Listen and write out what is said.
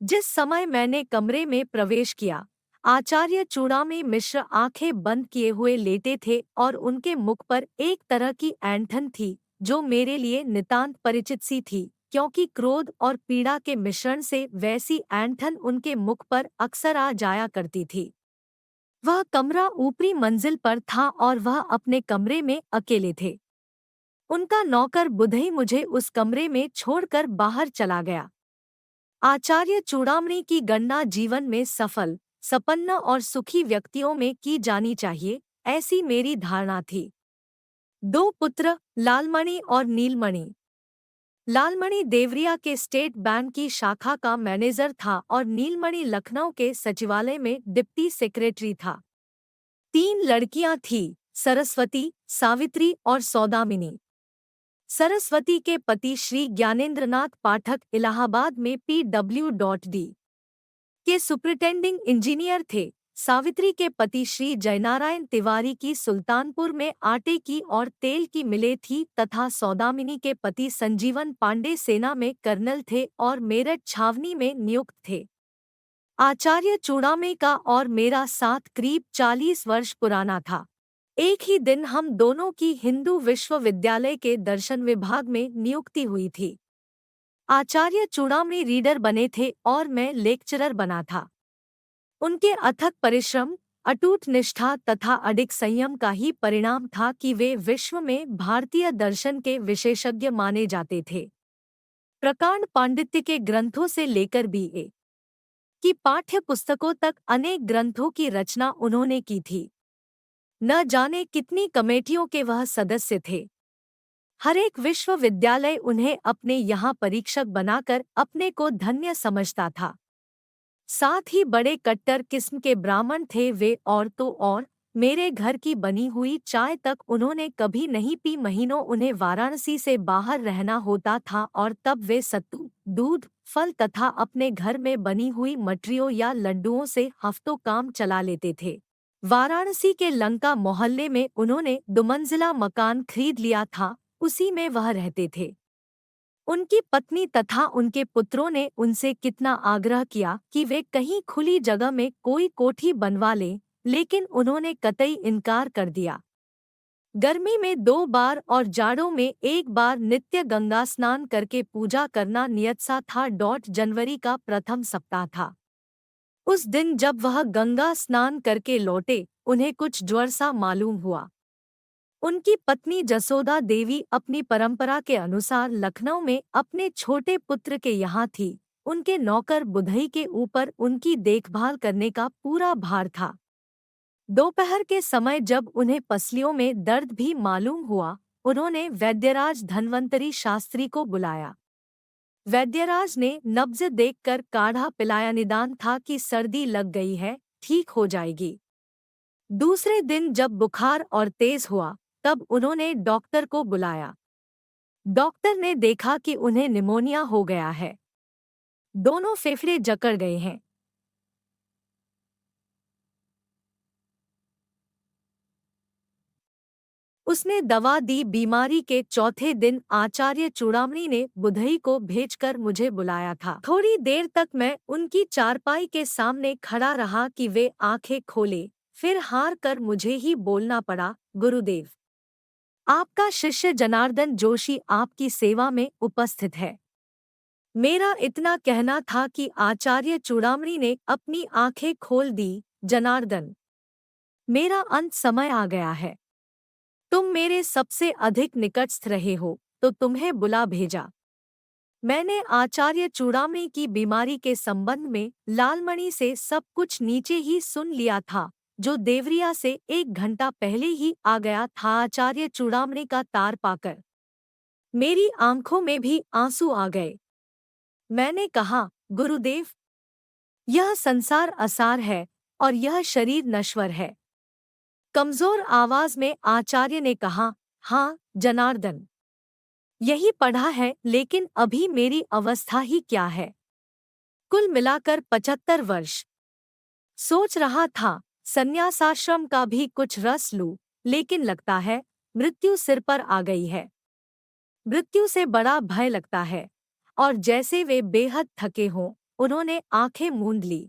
जिस समय मैंने कमरे में प्रवेश किया, आचार्य चूड़ामी मिश्र आंखें बंद किए हुए लेटे थे और उनके मुख पर एक तरह की ऐंठन थी जो मेरे लिए नितांत परिचित सी थी, क्योंकि क्रोध और पीड़ा के मिश्रण से वैसी ऐंठन उनके मुख पर अक्सर आ जाया करती थी। वह कमरा ऊपरी मंजिल पर था और वह अपने कमरे में अकेले थे। उनका नौकर बुधई मुझे उस कमरे में छोड़कर बाहर चला गया। आचार्य चूड़ामणि की गणना जीवन में सफल, संपन्न और सुखी व्यक्तियों में की जानी चाहिए, ऐसी मेरी धारणा थी। दो पुत्र, लालमणि और नीलमणि। लालमणि देवरिया के स्टेट बैंक की शाखा का मैनेजर था और नीलमणि लखनऊ के सचिवालय में डिप्टी सेक्रेटरी था। तीन लड़कियां थीं, सरस्वती, सावित्री और सौदामिनी। सरस्वती के पति श्री ज्ञानेंद्रनाथ पाठक इलाहाबाद में PWD के सुपरिटेंडिंग इंजीनियर थे। सावित्री के पति श्री जयनारायण तिवारी की सुल्तानपुर में आटे की और तेल की मिलें थी तथा सौदामिनी के पति संजीवन पांडे सेना में कर्नल थे और मेरठ छावनी में नियुक्त थे। आचार्य चूड़ामी का और मेरा साथ करीब 40 वर्ष पुराना था। एक ही दिन हम दोनों की हिंदू विश्वविद्यालय के दर्शन विभाग में नियुक्ति हुई थी। आचार्य चूड़ामी रीडर बने थे और मैं लेक्चरर बना था। उनके अथक परिश्रम, अटूट निष्ठा तथा अडिग संयम का ही परिणाम था कि वे विश्व में भारतीय दर्शन के विशेषज्ञ माने जाते थे। प्रकांड पांडित्य के ग्रंथों से लेकर BA की पाठ्य पुस्तकों तक अनेक ग्रंथों की रचना उन्होंने की थी। न जाने कितनी कमेटियों के वह सदस्य थे। हर एक विश्वविद्यालय उन्हें अपने यहाँ परीक्षक बनाकर अपने को धन्य समझता था। साथ ही बड़े कट्टर किस्म के ब्राह्मण थे वे, और तो और मेरे घर की बनी हुई चाय तक उन्होंने कभी नहीं पी। महीनों उन्हें वाराणसी से बाहर रहना होता था और तब वे सत्तू, दूध, फल तथा अपने घर में बनी हुई मटरियों या लड्डुओं से हफ्तों काम चला लेते थे। वाराणसी के लंका मोहल्ले में उन्होंने दुमंजिला मकान खरीद लिया था, उसी में वह रहते थे। उनकी पत्नी तथा उनके पुत्रों ने उनसे कितना आग्रह किया कि वे कहीं खुली जगह में कोई कोठी बनवा लें, लेकिन उन्होंने कतई इनकार कर दिया। गर्मी में 2 बार और जाड़ों में 1 बार नित्य गंगा स्नान करके पूजा करना नियत सा था। जनवरी का प्रथम सप्ताह था। उस दिन जब वह गंगा स्नान करके लौटे, उन्हें कुछ ज्वर सा मालूम हुआ। उनकी पत्नी जसोदा देवी अपनी परंपरा के अनुसार लखनऊ में अपने छोटे पुत्र के यहाँ थी। उनके नौकर बुधई के ऊपर उनकी देखभाल करने का पूरा भार था। दोपहर के समय जब उन्हें पसलियों में दर्द भी मालूम हुआ, उन्होंने वैद्यराज धन्वंतरी शास्त्री को बुलाया। वैद्यराज ने नब्ज देखकर काढ़ा पिलाया। निदान था कि सर्दी लग गई है, ठीक हो जाएगी। दूसरे दिन जब बुखार और तेज हुआ, तब उन्होंने डॉक्टर को बुलाया। डॉक्टर ने देखा कि उन्हें निमोनिया हो गया है। दोनों फेफड़े जकड़ गए हैं। उसने दवा दी। बीमारी के चौथे दिन आचार्य चूड़ामणि ने बुधई को भेजकर मुझे बुलाया था। थोड़ी देर तक मैं उनकी चारपाई के सामने खड़ा रहा कि वे आंखें खोले, फिर हार कर मुझे ही बोलना पड़ा, गुरुदेव, आपका शिष्य जनार्दन जोशी आपकी सेवा में उपस्थित है। मेरा इतना कहना था कि आचार्य चूड़ामणि ने अपनी आंखें खोल दी। जनार्दन, मेरा अंत समय आ गया है। तुम मेरे सबसे अधिक निकटस्थ रहे हो, तो तुम्हें बुला भेजा। मैंने आचार्य चूड़ामणि की बीमारी के संबंध में लालमणि से सब कुछ नीचे ही सुन लिया था, जो देवरिया से 1 घंटा पहले ही आ गया था। आचार्य चूड़ामणि का तार पाकर मेरी आंखों में भी आंसू आ गए। मैंने कहा, गुरुदेव, यह संसार असार है और यह शरीर नश्वर है। कमजोर आवाज में आचार्य ने कहा, हाँ जनार्दन, यही पढ़ा है, लेकिन अभी मेरी अवस्था ही क्या है। कुल मिलाकर 75 वर्ष। सोच रहा था संन्यासाश्रम का भी कुछ रस लूं, लेकिन लगता है मृत्यु सिर पर आ गई है। मृत्यु से बड़ा भय लगता है, और जैसे वे बेहद थके हों, उन्होंने आंखें मूंद ली।